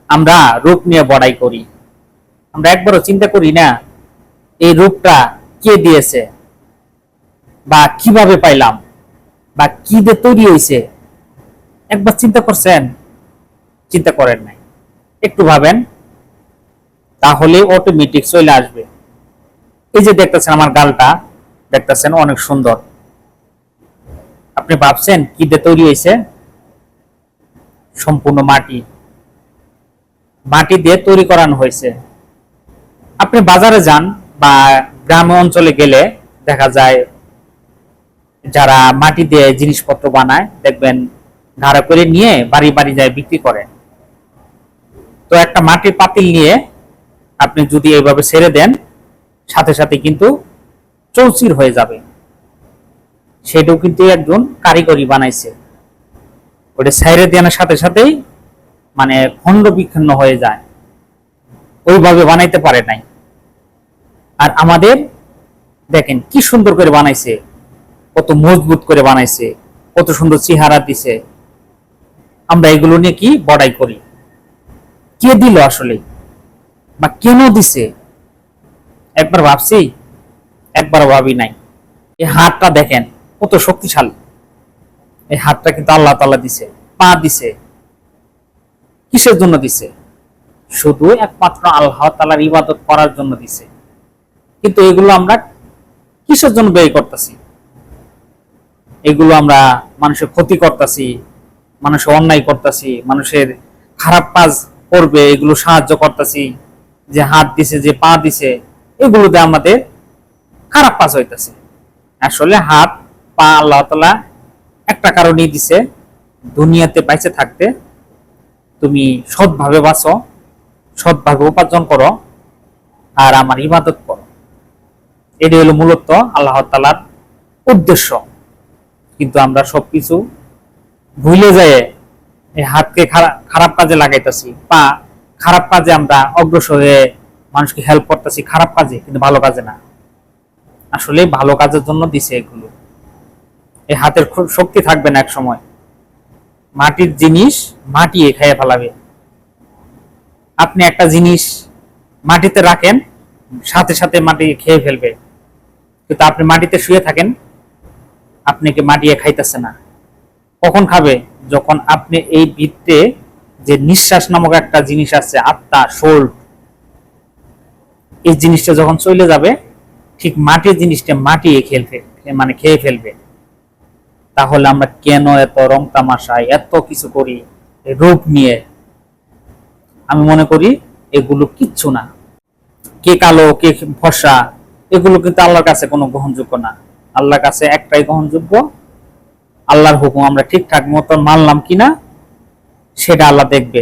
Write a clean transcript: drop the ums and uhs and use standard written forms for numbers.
আমরা রূপ নিয়ে বড়াই করি, আমরা একবারও চিন্তা করি না এই রূপটা কে দিয়েছে, বা কিভাবে পাইলাম, বা কি দিয়ে তৈরি হয়েছে। একবার চিন্তা করছেন? চিন্তা করেন নাই। একটু ভাবেন, তাহলে অটোমেটিক চলে আসবে। এই যে দেখতেছেন আমার গালটা, দেখতেছেন অনেক সুন্দর। আপনি ভাবছেন কি দিয়ে তৈরি হয়েছে? সম্পূর্ণ মাটি দিয়ে তৈরি করানো হয়েছে। আপনি বাজারে যান বা গ্রাম অঞ্চলে গেলে দেখা যায় যারা মাটি দিয়ে জিনিসপত্র বানায়, দেখবেন ভাড়া করে নিয়ে বাড়ি বাড়ি যায় বিক্রি করে। তো একটা মাটির পাতিল নিয়ে আপনি যদি এইভাবে ছেড়ে দেন, সাথে সাথে কিন্তু চৌচির হয়ে যাবে। সেটাও কিন্তু একজন কারিগরি বানাইছে। ওটা ছেড়ে দেওয়ার সাথে সাথেই মানে খণ্ড বিখণ্ড হয়ে যায়, ওইভাবে বানাইতে পারে নাই। আর আমাদের দেখেন কি সুন্দর করে বানাইছে, কত মজবুত করে বানাইছে, কত সুন্দর চেহারা দিছে। আমরা এগুলো নিয়ে কি বড়াই করি। কে দিল আসলে, বা কেন দিছে? একবার ভাবছি? একবার ভাবি নাই। এই হাতটা দেখেন কত শক্তিশালী। এই হাতটা কিন্তু আল্লাহ তাআলা দিছে। পা দিছে, কিসের জন্য দিছে? শুধু একমাত্র আল্লাহ তাআলার ইবাদত করার জন্য দিছে। কিন্তু এগুলো আমরা কিসের জন্য ব্যয় করতেছি? এগুলো আমরা মানুষের ক্ষতি করতেছি, মানুষের অন্যায় করতেছি, মানুষের খারাপ কাজ করবে এগুলো সাহায্য করতেছি। যে হাত দিছে, যে পা দিছে, এগুলোতে আমাদের খারাপ কাজ হইতেছে। আসলে হাত পা আল্লাহ তাআলা একটা কারণেই দিছে, দুনিয়াতে বেঁচে থাকতে তুমি সৎভাবে বাঁচো, সৎভাবে উপার্জন করো, আর আমার ইবাদত করো। এটি হলো মূলত আল্লাহ তাআলার উদ্দেশ্য। কিন্তু আমরা সবকিছু ভুলে যায় এই হাতকে খারাপ কাজে লাগাইতেছি, পা খারাপ কাজে আমরা অগ্রসর হয়ে মানুষকে হেল্প করতেছি, খারাপ কাজে, কিন্তু ভালো কাজে না। আসলে ভালো কাজের জন্য দিছে এগুলো। এই হাতের খুব শক্তি থাকবে না, এক সময় মাটির জিনিস মাটি খেয়ে ফেলাবে। আপনি একটা জিনিস মাটিতে রাখেন, সাথে সাথে মাটি খেয়ে ফেলবে। কিন্তু আপনি মাটিতে শুয়ে থাকেন, আপনাকে মাটি খাইতেছে না। কখন খাবে? যখন আপনি এই ভিতরে যে নিঃশ্বাস নামক একটা জিনিস আছে, আত্মা, সোল, এই জিনিসটা যখন চলে যাবে, ঠিক মাটির জিনিসটা মাটি খেয়ে ফেলবে। তাহলে আমরা কেন এত রং তামাশায় এত কিছু করি রূপ নিয়ে? আমি মনে করি এগুলো কিচ্ছু না। কে কালো, কে ফর্সা, এগুলো কিন্তু আল্লাহর কাছে কোনো গ্রহণযোগ্য না। আল্লাহর কাছে একটাই গ্রহণযোগ্য, আল্লাহর হুকুম আমরা ঠিকঠাক মতো মানলাম কিনা সেটা আল্লাহ দেখবে।